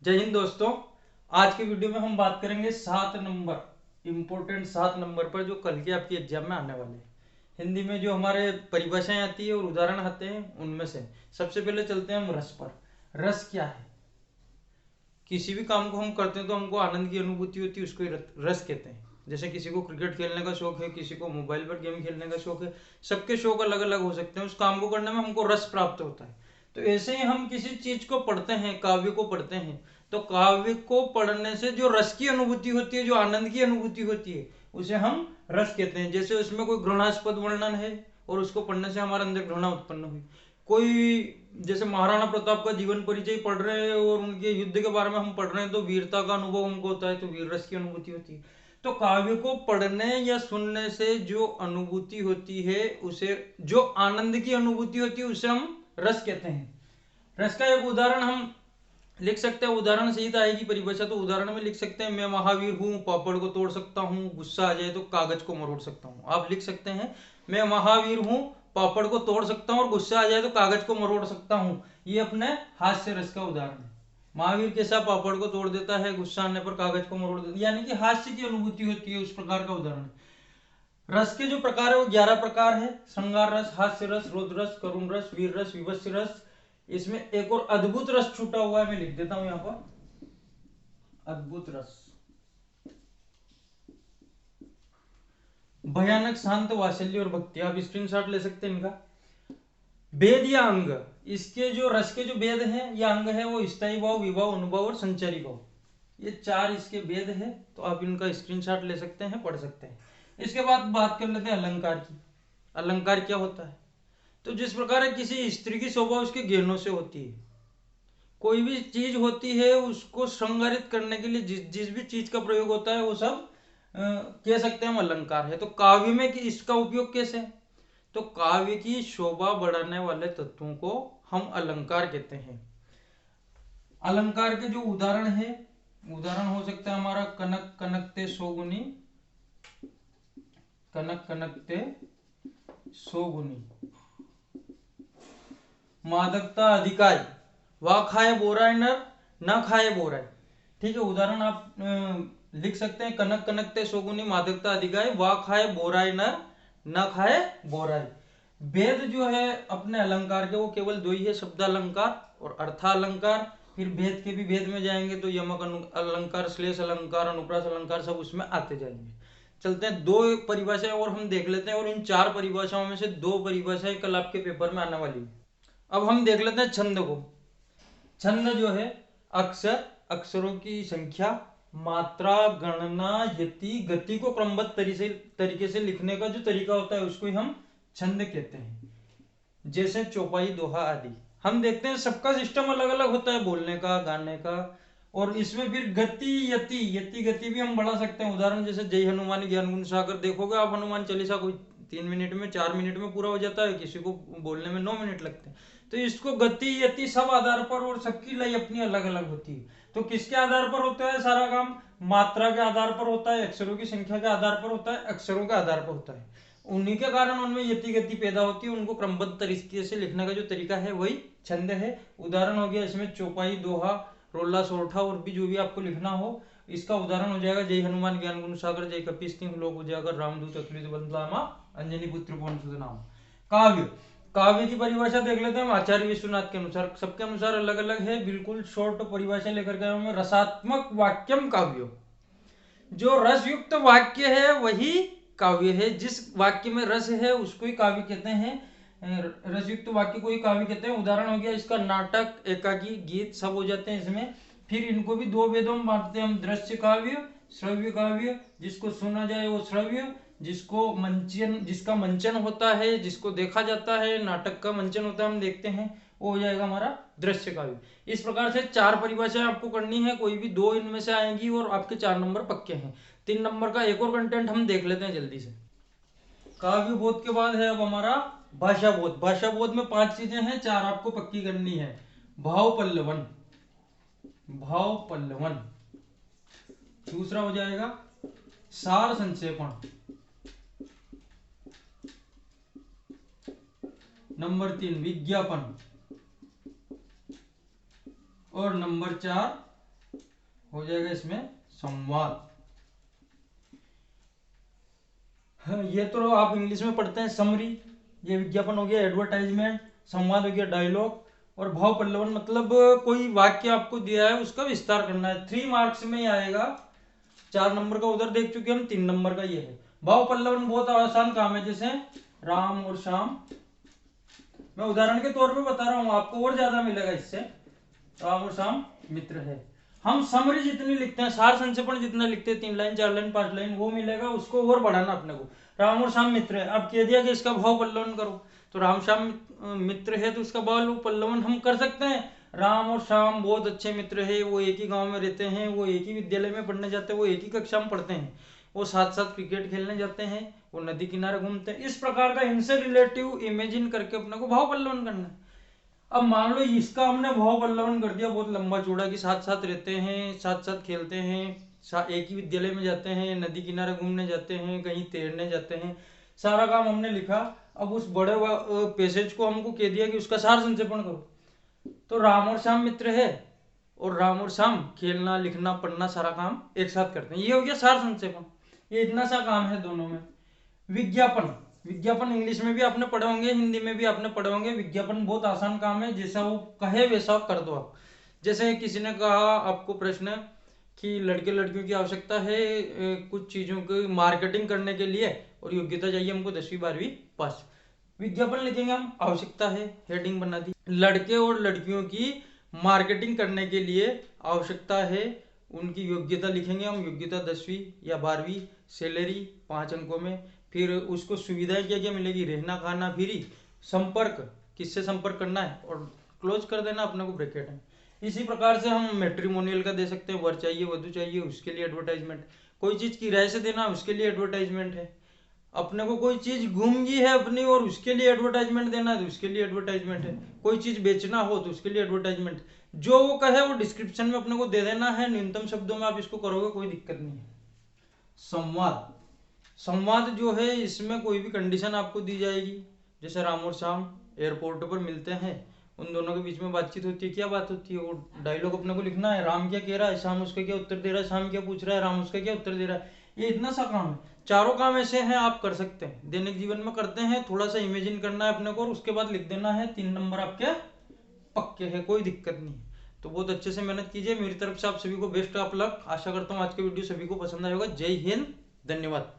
जय हिंद दोस्तों। आज की वीडियो में हम बात करेंगे 7 नंबर इम्पोर्टेंट 7 नंबर पर जो कल के आपकी एग्जाम में आने वाले हैं। हिंदी में जो हमारे परिभाषाएं आती है और उदाहरण आते हैं उनमें से सबसे पहले चलते हैं हम रस पर। रस क्या है? किसी भी काम को हम करते हैं तो हमको आनंद की अनुभूति होती है, उसको ही रस कहते हैं। जैसे किसी को क्रिकेट खेलने का शौक है, किसी को मोबाइल पर गेम खेलने का शौक है, सबके शौक अलग अलग हो सकते हैं। उस काम को करने में हमको रस प्राप्त होता है। तो ऐसे ही हम किसी चीज को पढ़ते हैं, काव्य को पढ़ते हैं, तो काव्य को पढ़ने से जो रस की अनुभूति होती है, जो आनंद की अनुभूति होती है, उसे हम रस कहते हैं। जैसे उसमें कोई घृणास्पद वर्णन है और उसको पढ़ने से हमारे अंदर घृणा उत्पन्न हुई। कोई जैसे महाराणा प्रताप का जीवन परिचय पढ़ रहे हैं और उनके युद्ध के बारे में हम पढ़ रहे हैं, तो वीरता का अनुभव हमको होता है, तो वीर रस की अनुभूति होती है। तो काव्य को पढ़ने या सुनने से जो अनुभूति होती है, उसे जो आनंद की अनुभूति होती है, उसे हम रस कहते हैं। रस का एक उदाहरण हम लिख सकते हैं, उदाहरण सहित आएगी परिभाषा, तो उदाहरण में लिख सकते हैं, मैं महावीर हूँ, पापड़ को तोड़ सकता हूँ, गुस्सा आ जाए तो कागज को मरोड़ सकता हूँ। आप लिख सकते हैं, मैं महावीर हूँ, पापड़ को तोड़ सकता हूँ और गुस्सा आ जाए तो कागज को मरोड़ सकता हूँ। ये अपने हास्य रस का उदाहरण है। महावीर कैसा पापड़ को तोड़ देता है, गुस्सा आने पर कागज को मरोड़ देता है, यानी कि हास्य की अनुभूति होती है, उस प्रकार का उदाहरण है। रस के जो प्रकार है वो 11 प्रकार है। श्रृंगार रस, हास्य रस, रौद्र रस, करुण रस, वीर रस, विभत्स रस। इसमें एक और अद्भुत रस छूटा हुआ है, मैं लिख देता हूं यहां पर, अद्भुत रस। भयानक, शांत, वात्सल्य और भक्ति। आप स्क्रीनशॉट ले सकते हैं इनका। वेद या अंग, इसके जो रस के जो वेद हैं या अंग है वो स्थायी भाव, विभाव, अनुभव और संचारी भाव, ये 4 इसके वेद है। तो आप इनका स्क्रीनशॉट ले सकते हैं, पढ़ सकते हैं। इसके बाद बात कर लेते हैं अलंकार की। अलंकार क्या होता है? तो जिस प्रकार है किसी स्त्री की शोभा उसके गहनों से होती है, कोई भी चीज होती है उसको श्रृंगारित करने के लिए जिस जिस भी चीज का प्रयोग होता है वो सब कह सकते हैं हम अलंकार है। तो काव्य में कि इसका उपयोग कैसे है? तो काव्य की शोभा बढ़ाने वाले तत्वों को हम अलंकार कहते हैं। अलंकार के जो उदाहरण है, उदाहरण हो सकता है हमारा कनक कनकते सोगुनी, कनक कनकते सोगुनी। मादकता अधिकाय, वाह खाए बोराय नर, न खाए बोराय। ठीक है, उदाहरण आप लिख सकते हैं, कनक कनकते सोगुनी, मादकता अधिकाय, वाह खाए बोराय नर, न खाए बोराय। वेद जो है अपने अलंकार के वो केवल 2 ही है, शब्द अलंकार और अर्थालंकार। फिर वेद के भी वेद में जाएंगे तो यमक अलंकार, श्लेष अलंकार, अनुप्रास अलंकार सब उसमें आते जाएंगे। चलते हैं 2 परिभाषाएं और हम देख लेते हैं, और इन 4 परिभाषाओं में से 2 परिभाषाएं कल आपके पेपर में आने वाली है। अब हम देख लेते हैं छंद को। छंद जो है अक्षर, अक्षरों की संख्या, मात्रा, गणना, यति, गति को क्रमबद्ध तरीके से लिखने का जो तरीका होता है उसको ही हम छंद कहते हैं। जैसे चौपाई, दोहा आदि। हम देखते हैं सबका सिस्टम अलग अलग होता है, बोलने का, गाने का। और इसमें फिर गति, यति, यति गति भी हम बढ़ा सकते हैं। उदाहरण जैसे जय हनुमान ज्ञान गुण सागर, देखोगे आप हनुमान चालीसा कोई 3 मिनट में, 4 मिनट में पूरा हो जाता है, किसी को बोलने में 9 मिनट लगते हैं। तो इसको गति, यति सब आधार पर, और सबकी लय अपनी अलग अलग होती है। तो किसके आधार पर होता है सारा काम? मात्रा के आधार पर होता है, अक्षरों की संख्या के आधार पर होता है, अक्षरों के आधार पर होता है। उन्हीं के कारण उनमें यति गति पैदा होती है। उनको क्रमबद्ध तरीके से लिखने का जो तरीका है वही छंद है। उदाहरण हो गया इसमें चौपाई, दोहा, रोला, सोरठा, और भी जो भी आपको लिखना हो, इसका उदाहरण हो जाएगा जय हनुमान ज्ञान गुण सागर, जय कपीस तिंह लोक उजागर, रामदूत अतुलित बल धामा, अंजनी पुत्र पवन सुत नाम। काव्य, काव्य की परिभाषा देख लेते हैं हम आचार्य विश्वनाथ के अनुसार। सबके अनुसार अलग अलग है, बिल्कुल शॉर्ट परिभाषा लेकर के हमें, रसात्मक वाक्यम काव्य। जो रस युक्त वाक्य है वही काव्य है। जिस वाक्य में रस है उसको ही काव्य कहते हैं, रसयुक्त वाक्य को ही काव्य कहते हैं। उदाहरण हो गया इसका नाटक, एकाकी, गीत सब हो जाते हैं इसमें। फिर इनको भी 2 वेदों में बांटते हैं हम, दृश्य काव्य, श्रव्य काव्य। जिसको सुना जाए वो श्रव्य, जिसको मंचन, जिसका मंचन होता है, जिसको देखा जाता है, नाटक का मंचन होता है, हम देखते हैं, वो हो जाएगा हमारा दृश्य काव्य। इस प्रकार से 4 परिभाषाएं आपको करनी है, कोई भी 2 इनमें से आएंगी और आपके 4 नंबर पक्के हैं। 3 नंबर का एक और कंटेंट हम देख लेते हैं जल्दी से। काव्य बोध के बाद है अब हमारा भाषा बोध। भाषा बोध में 5 चीजें हैं, 4 आपको पक्की करनी है। भाव पल्लवन, भाव पल्लवन। दूसरा हो जाएगा सार संक्षेपण। नंबर 3 विज्ञापन। और नंबर 4 हो जाएगा इसमें संवाद। हाँ, ये तो आप इंग्लिश में पढ़ते हैं समरी, ये विज्ञापन हो गया, एडवर्टाइजमेंट। संवाद हो गया डायलॉग। और भाव पल्लवन मतलब कोई वाक्य आपको दिया है उसका विस्तार करना है। 3 मार्क्स में ही आएगा। 4 नंबर का उधर देख चुके हम, 3 नंबर का ये है। भाव पल्लवन बहुत आसान काम है, जैसे राम और श्याम, मैं उदाहरण के तौर पे बता रहा हूं आपको, और ज्यादा मिलेगा इससे। राम और श्याम मित्र है। हम समरी जितनी लिखते हैं, सार संक्षेपण जितना लिखते हैं, 3 लाइन 4 लाइन 5 लाइन, वो मिलेगा, उसको और बढ़ाना अपने को। राम और श्याम मित्र है, अब कह दिया कि इसका भाव पल्लवन करो, तो राम श्याम मित्र है तो उसका भाव पल्लवन हम कर सकते हैं। राम और श्याम बहुत अच्छे मित्र है, वो एक ही गांव में रहते हैं, वो एक ही विद्यालय में पढ़ने जाते हैं, वो एक ही कक्षा में पढ़ते हैं, वो साथ साथ क्रिकेट खेलने जाते हैं, वो नदी किनारे घूमते हैं। इस प्रकार का इनसे रिलेटिव इमेजिन करके अपने को भाव पल्लवन करना है। अब मान लो इसका हमने भाव पल्लवन कर दिया बहुत लंबा चौड़ा, कि साथ साथ रहते हैं, साथ साथ खेलते हैं, एक ही विद्यालय में जाते हैं, नदी किनारे घूमने जाते हैं, कहीं तैरने जाते हैं, सारा काम हमने लिखा। अब उस बड़े पैसेज को हमको कह दिया कि उसका सार संक्षेपण करो, तो राम और श्याम मित्र है, और राम और श्याम खेलना लिखना पढ़ना सारा काम एक साथ करते हैं, ये हो गया सार संक्षेपण। ये इतना सा काम है दोनों में। विज्ञापन, विज्ञापन इंग्लिश में भी आपने पढ़े होंगे, हिंदी में भी आपने पढ़े होंगे। विज्ञापन बहुत आसान काम है, जैसा वो कहे वैसा कर दो आप। जैसे किसी ने कहा आपको प्रश्न कि लड़के लड़कियों की आवश्यकता है कुछ चीजों की मार्केटिंग करने के लिए, और योग्यता चाहिए हमको 10वीं 12वीं पास। विज्ञापन लिखेंगे हम, आवश्यकता है, हेडिंग बना दी। लड़के और लड़कियों की मार्केटिंग करने के लिए आवश्यकता है, उनकी योग्यता लिखेंगे हम, योग्यता 10वीं या 12वीं, सैलरी 5 अंकों में, फिर उसको सुविधाएं क्या क्या मिलेगी, रहना खाना फ्री, संपर्क किससे संपर्क करना है, और क्लोज कर देना अपने को ब्रैकेट में। इसी प्रकार से हम मैट्रिमोनियल का दे सकते हैं, वर चाहिए वधु चाहिए उसके लिए एडवर्टाइजमेंट, कोई चीज किराए से देना उसके लिए एडवर्टाइजमेंट है, अपने को कोई चीज गुम गई है अपनी और उसके लिए एडवर्टाइजमेंट देना है तो उसके लिए एडवर्टाइजमेंट है, कोई चीज बेचना हो तो उसके लिए एडवर्टाइजमेंट। जो वो कहे वो डिस्क्रिप्शन में अपने को दे देना है, न्यूनतम शब्दों में आप इसको करोगे कोई दिक्कत नहीं है। संवाद, संवाद जो है इसमें कोई भी कंडीशन आपको दी जाएगी, जैसे राम और श्याम एयरपोर्ट पर मिलते हैं, उन दोनों के बीच में बातचीत होती है, क्या बात होती है, वो डायलॉग अपने को लिखना है, राम क्या कह रहा है, श्याम उसका क्या उत्तर दे रहा है, श्याम क्या पूछ रहा है, राम उसका क्या उत्तर दे रहा है, ये इतना सा काम है। चारों काम ऐसे हैं आप कर सकते हैं, दैनिक जीवन में करते हैं, थोड़ा सा इमेजिन करना है अपने को और उसके बाद लिख देना है, 3 नंबर आपके पक्के हैं, कोई दिक्कत नहीं है। तो बहुत अच्छे से मेहनत कीजिए, मेरी तरफ से आप सभी को बेस्ट ऑफ लक। आशा करता हूँ आज के वीडियो सभी को पसंद आएगा। जय हिंद, धन्यवाद।